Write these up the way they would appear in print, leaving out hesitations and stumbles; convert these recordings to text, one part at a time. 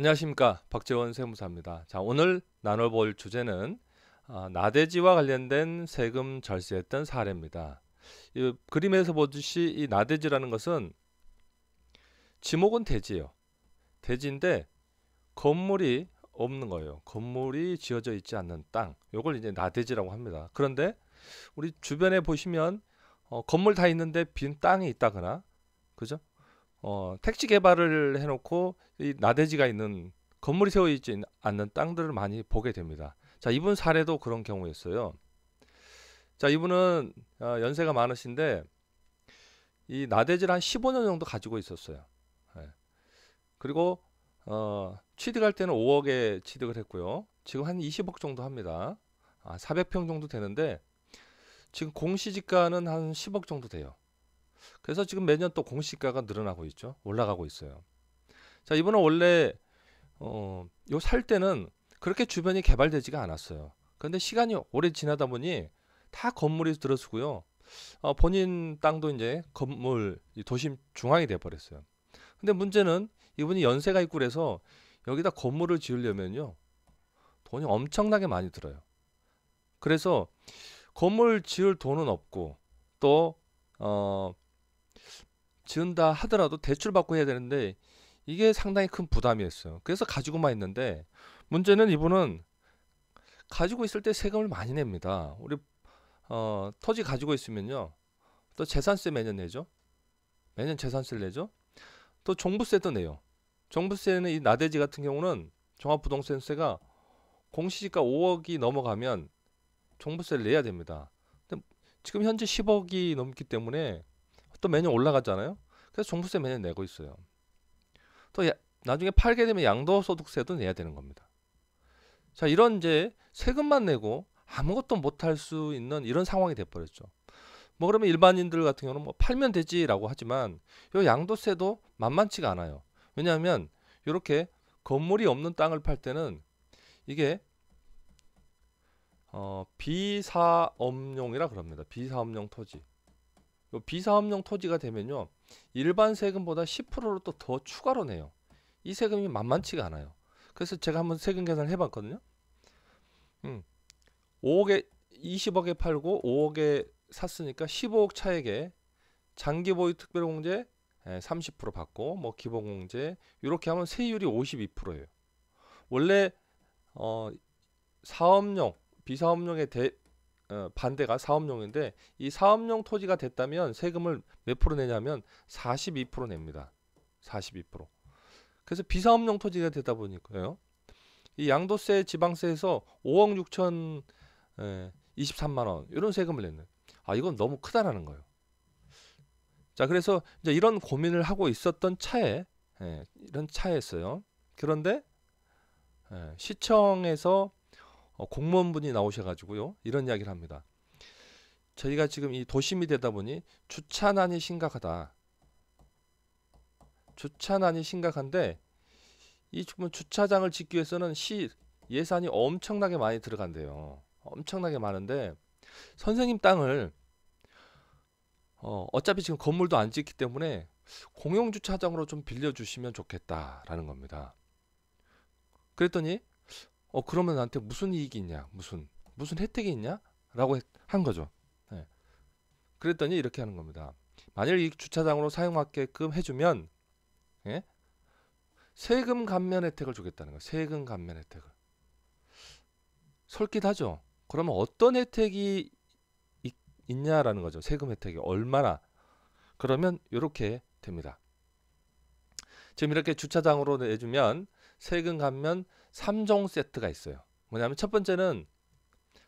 안녕하십니까, 박재원 세무사입니다. 자, 오늘 나눠볼 주제는 나대지와 관련된 세금 절세했던 사례입니다. 이 그림에서 보듯이 이 나대지라는 것은 지목은 대지예요. 대지인데 건물이 없는 거예요. 건물이 지어져 있지 않는 땅, 요걸 이제 나대지라고 합니다. 그런데 우리 주변에 보시면 건물 다 있는데 빈 땅이 있다거나, 그죠? 택지 개발을 해놓고 이 나대지가 있는, 건물이 세워 있지 않는 땅들을 많이 보게 됩니다. 자, 이분 사례도 그런 경우였어요. 자, 이분은 연세가 많으신데 이 나대지를 한 15년 정도 가지고 있었어요. 예. 그리고 취득할 때는 5억에 취득을 했고요. 지금 한 20억 정도 합니다. 400평 정도 되는데 지금 공시지가는 한 10억 정도 돼요. 그래서 지금 매년 또 공시가가 늘어나고 있죠. 올라가고 있어요. 자, 이분은 원래 요 살 때는 그렇게 주변이 개발되지가 않았어요. 그런데 시간이 오래 지나다 보니 다 건물이 들어서고요. 본인 땅도 이제 건물, 이 도심 중앙이 돼 버렸어요. 근데 문제는 이분이 연세가 있고 그래서 여기다 건물을 지으려면요, 돈이 엄청나게 많이 들어요. 그래서 건물 지을 돈은 없고, 또 지은다 하더라도 대출 받고 해야 되는데 이게 상당히 큰 부담이었어요. 그래서 가지고만 있는데, 문제는 이분은 가지고 있을 때 세금을 많이 냅니다. 우리 토지 가지고 있으면요, 또 재산세 매년 내죠. 매년 재산세를 내죠. 또 종부세도 내요. 종부세는 이 나대지 같은 경우는 종합부동산세가 공시지가 5억이 넘어가면 종부세를 내야 됩니다. 근데 지금 현재 10억이 넘기 때문에 또 매년 올라가잖아요. 그래서 종부세 매년 내고 있어요. 또 나중에 팔게 되면 양도소득세도 내야 되는 겁니다. 자, 이런 이제 세금만 내고 아무것도 못할 수 있는 이런 상황이 돼버렸죠. 뭐 그러면 일반인들 같은 경우는 뭐 팔면 되지라고 하지만 요 양도세도 만만치가 않아요. 왜냐하면 이렇게 건물이 없는 땅을 팔 때는 이게 비사업용이라 그럽니다. 비사업용 토지. 요 비사업용 토지가 되면요, 일반 세금보다 10%를 또 더 추가로 내요. 이 세금이 만만치가 않아요. 그래서 제가 한번 세금 계산을 해봤거든요. 음, 5억에 20억에 팔고 5억에 샀으니까 15억 차액에 장기보유 특별공제 30% 받고, 뭐 기본공제 이렇게 하면 세율이 52%예요. 원래 사업용, 비사업용의 반대가 사업용인데, 이 사업용 토지가 됐다면 세금을 몇 프로 내냐면 42% 냅니다. 42%. 그래서 비사업용 토지가 되다 보니까요, 이 양도세, 지방세에서 5억 6천 23만 원 이런 세금을 냈네. 이건 너무 크다라는 거예요. 자, 그래서 이제 이런 고민을 하고 있었던 차에, 이런 차였어요. 그런데 시청에서 공무원분이 나오셔가지고요, 이런 이야기를 합니다. 저희가 지금 이 도심이 되다 보니 주차난이 심각하다. 주차난이 심각한데 이 주차장을 짓기 위해서는 시 예산이 엄청나게 많이 들어간대요. 엄청나게 많은데 선생님 땅을 어차피 지금 건물도 안 짓기 때문에 공용 주차장으로 좀 빌려주시면 좋겠다라는 겁니다. 그랬더니 그러면 나한테 무슨 이익이 있냐, 무슨 혜택이 있냐? 라고 한 거죠. 네. 그랬더니 이렇게 하는 겁니다. 만일 이 주차장으로 사용하게끔 해주면, 예? 세금 감면 혜택을 주겠다는 거예요. 세금 감면 혜택을. 솔깃하죠? 그러면 어떤 혜택이 있냐라는 거죠. 세금 혜택이 얼마나. 그러면 이렇게 됩니다. 지금 이렇게 주차장으로 내주면 세금 감면 3종 세트가 있어요. 뭐냐면 첫 번째는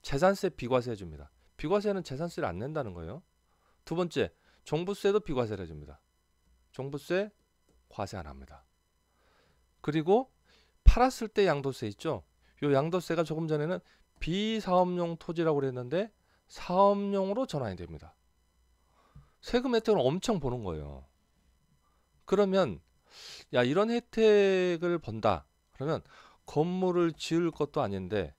재산세 비과세 해줍니다. 비과세는 재산세를 안 낸다는 거예요. 두 번째, 종부세도 비과세를 해줍니다. 종부세 과세 안 합니다. 그리고 팔았을 때 양도세 있죠. 이 양도세가 조금 전에는 비사업용 토지라고 그랬는데 사업용으로 전환이 됩니다. 세금 혜택을 엄청 보는 거예요. 그러면 야, 이런 혜택을 본다. 그러면 건물을 지을 것도 아닌데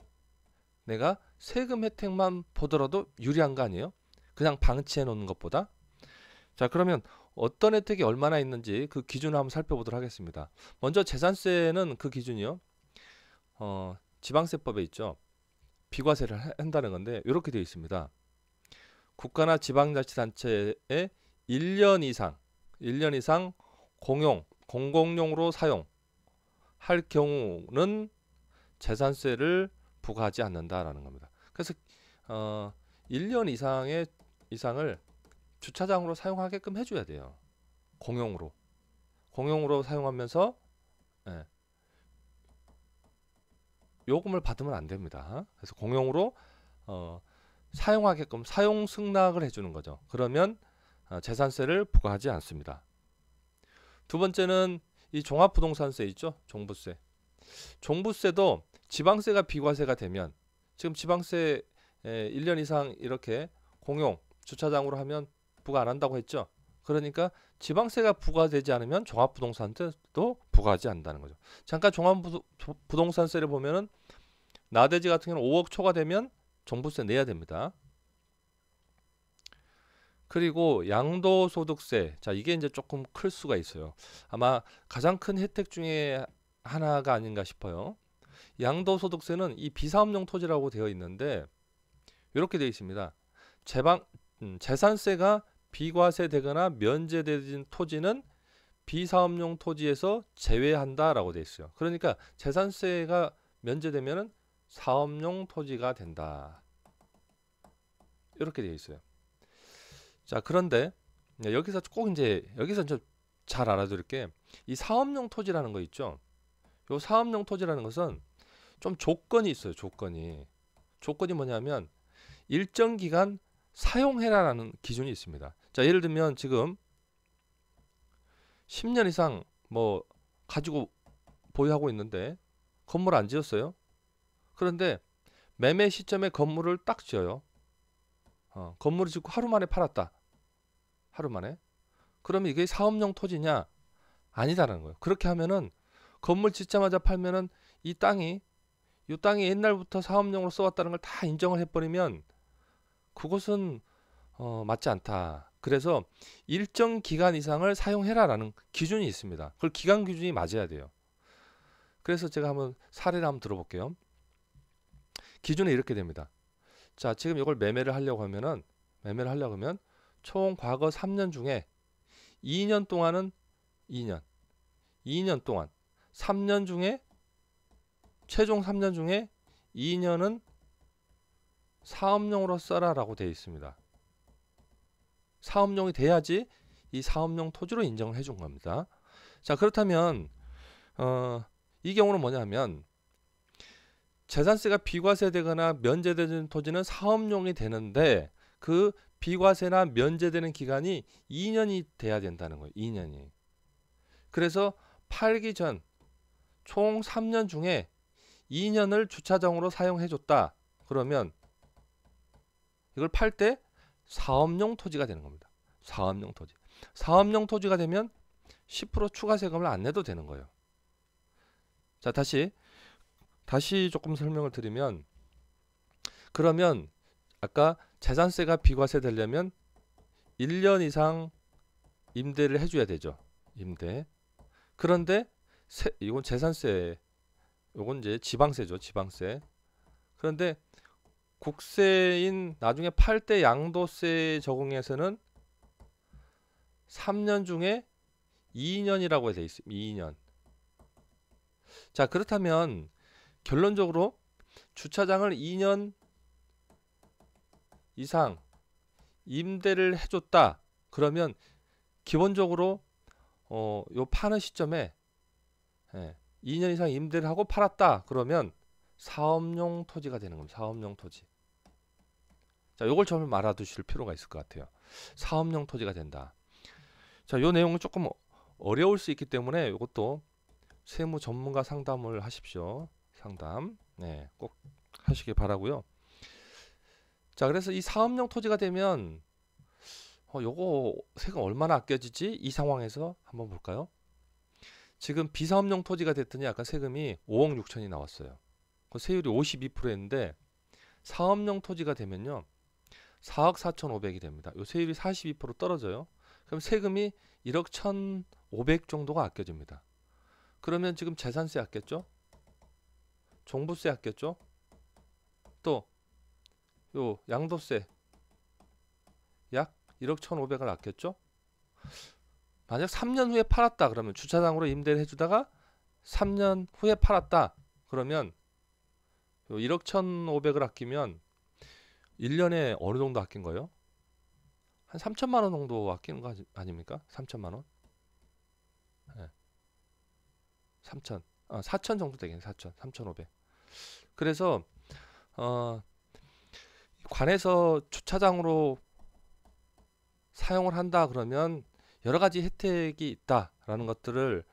내가 세금 혜택만 보더라도 유리한 거 아니에요? 그냥 방치해 놓는 것보다. 자, 그러면 어떤 혜택이 얼마나 있는지 그 기준을 한번 살펴보도록 하겠습니다. 먼저 재산세는 그 기준이요. 지방세법에 있죠. 비과세를 한다는 건데 이렇게 되어 있습니다. 국가나 지방자치단체에 1년 이상 공공용으로 사용할 경우는 재산세를 부과하지 않는다라는 겁니다. 그래서 1년 이상을 주차장으로 사용하게끔 해줘야 돼요. 공용으로 사용하면서 예, 요금을 받으면 안 됩니다. 그래서 공용으로 사용하게끔 사용 승낙을 해주는 거죠. 그러면 재산세를 부과하지 않습니다. 두 번째는 이 종합부동산세 있죠. 종부세. 종부세도 지방세가 비과세가 되면 지금 지방세 1년 이상 이렇게 공용 주차장으로 하면 부과 안 한다고 했죠. 그러니까 지방세가 부과되지 않으면 종합부동산세도 부과하지 않는다는 거죠. 잠깐 종합부동산세를 보면은 나대지 같은 경우는 5억 초과되면 종부세 내야 됩니다. 그리고 양도소득세. 자, 이게 이제 조금 클 수가 있어요. 아마 가장 큰 혜택 중에 하나가 아닌가 싶어요. 양도소득세는 이 비사업용 토지라고 되어 있는데 이렇게 되어 있습니다. 재산세가 비과세되거나 면제된 토지는 비사업용 토지에서 제외한다라고 되어 있어요. 그러니까 재산세가 면제되면은 사업용 토지가 된다. 이렇게 되어 있어요. 자, 그런데 여기서 꼭 여기서 잘 알아둘 게 이 사업용 토지라는 거 있죠. 요 사업용 토지라는 것은 좀 조건이 있어요. 조건이 뭐냐면 일정 기간 사용해라라는 기준이 있습니다. 자, 예를 들면 지금 10년 이상 뭐 가지고 보유하고 있는데 건물 안 지었어요. 그런데 매매 시점에 건물을 딱 지어요. 건물을 짓고 하루 만에 팔았다. 하루 만에. 그러면 이게 사업용 토지냐? 아니다라는 거예요. 그렇게 하면은 건물 짓자마자 팔면은 이 땅이 옛날부터 사업용으로 써왔다는 걸 다 인정을 해버리면 그것은 맞지 않다. 그래서 일정 기간 이상을 사용해라라는 기준이 있습니다. 그걸 기간 기준이 맞아야 돼요. 그래서 제가 한번 사례를 한번 들어볼게요. 기준이 이렇게 됩니다. 자, 지금 이걸 매매를 하려고 하면 총 과거 3년 중에 2년 동안은 2년 동안 3년 중에 최종 3년 중에 2년은 사업용으로 써라라고 되어 있습니다. 사업용이 돼야지 이 사업용 토지로 인정을 해준 겁니다. 자, 그렇다면 이 경우는 뭐냐면 재산세가 비과세되거나 면제되는 토지는 사업용이 되는데 그 비과세나 면제되는 기간이 2년이 돼야 된다는 거예요. 2년이. 그래서 팔기 전 총 3년 중에 2년을 주차장으로 사용해줬다. 그러면 이걸 팔 때 사업용 토지가 되는 겁니다. 사업용 토지. 사업용 토지가 되면 10% 추가 세금을 안 내도 되는 거예요. 자, 다시 조금 설명을 드리면 그러면 아까 재산세가 비과세 되려면 1년 이상 임대를 해줘야 되죠. 임대. 그런데 이건 재산세, 이건 이제 지방세죠. 지방세. 그런데 국세인 나중에 팔 때 양도세 적용해서는 3년 중에 2년이라고 되어 있습니다. 2년. 자, 그렇다면 결론적으로 주차장을 2년 이상 임대를 해줬다. 그러면 기본적으로 요 파는 시점에 2년 이상 임대를 하고 팔았다. 그러면 사업용 토지가 되는 겁니다. 사업용 토지. 자, 요걸 좀 알아두실 필요가 있을 것 같아요. 사업용 토지가 된다. 자, 요 내용은 조금 어려울 수 있기 때문에 이것도 세무 전문가 상담을 하십시오. 상담. 네, 꼭 하시길 바라고요. 자, 그래서 이 사업용 토지가 되면 요거 세금 얼마나 아껴지지? 이 상황에서 한번 볼까요? 지금 비사업용 토지가 됐더니 아까 세금이 5억 6천이 나왔어요. 그 세율이 52%였는데 사업용 토지가 되면요 4억 4,500이 됩니다. 요 세율이 42% 떨어져요. 그럼 세금이 1억 1,500 정도가 아껴집니다. 그러면 지금 재산세 아꼈죠? 종부세 아꼈죠? 또 요 양도세 약 1억 1,500을 아꼈죠? 만약 3년 후에 팔았다 그러면 주차장으로 임대를 해주다가 3년 후에 팔았다 그러면 1억 1,500을 아끼면 1년에 어느 정도 아낀 거예요? 한 3천만 원 정도 아끼는 거 아닙니까? 3천만 원? 네. 3천, 4천 정도 되겠네. 4천, 3,500. 그래서 관에서 주차장으로 사용을 한다 그러면 여러 가지 혜택이 있다라는 것들을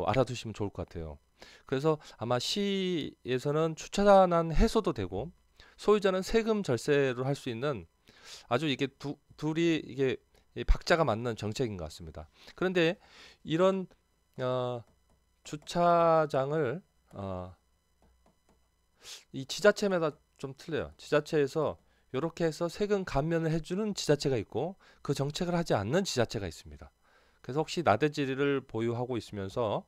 알아두시면 좋을 것 같아요. 그래서 아마 시에서는 주차난 해소도 되고 소유자는 세금 절세를 할 수 있는 아주 이게 둘이 이게 박자가 맞는 정책인 것 같습니다. 그런데 이런 주차장을 이 지자체마다 좀 틀려요. 지자체에서 이렇게 해서 세금 감면을 해주는 지자체가 있고 그 정책을 하지 않는 지자체가 있습니다. 그래서 혹시 나대지를 보유하고 있으면서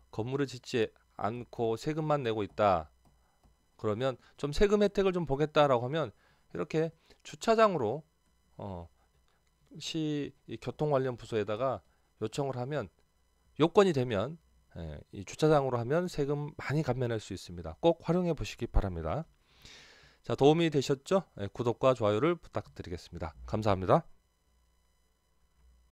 건물을 짓지 않고 세금만 내고 있다 그러면 좀 세금 혜택을 좀 보겠다라고 하면 이렇게 주차장으로 시 교통 관련 부서에다가 요청을 하면 요건이 되면 이 주차장으로 하면 세금 많이 감면할 수 있습니다. 꼭 활용해 보시기 바랍니다. 자, 도움이 되셨죠? 구독과 좋아요를 부탁드리겠습니다. 감사합니다.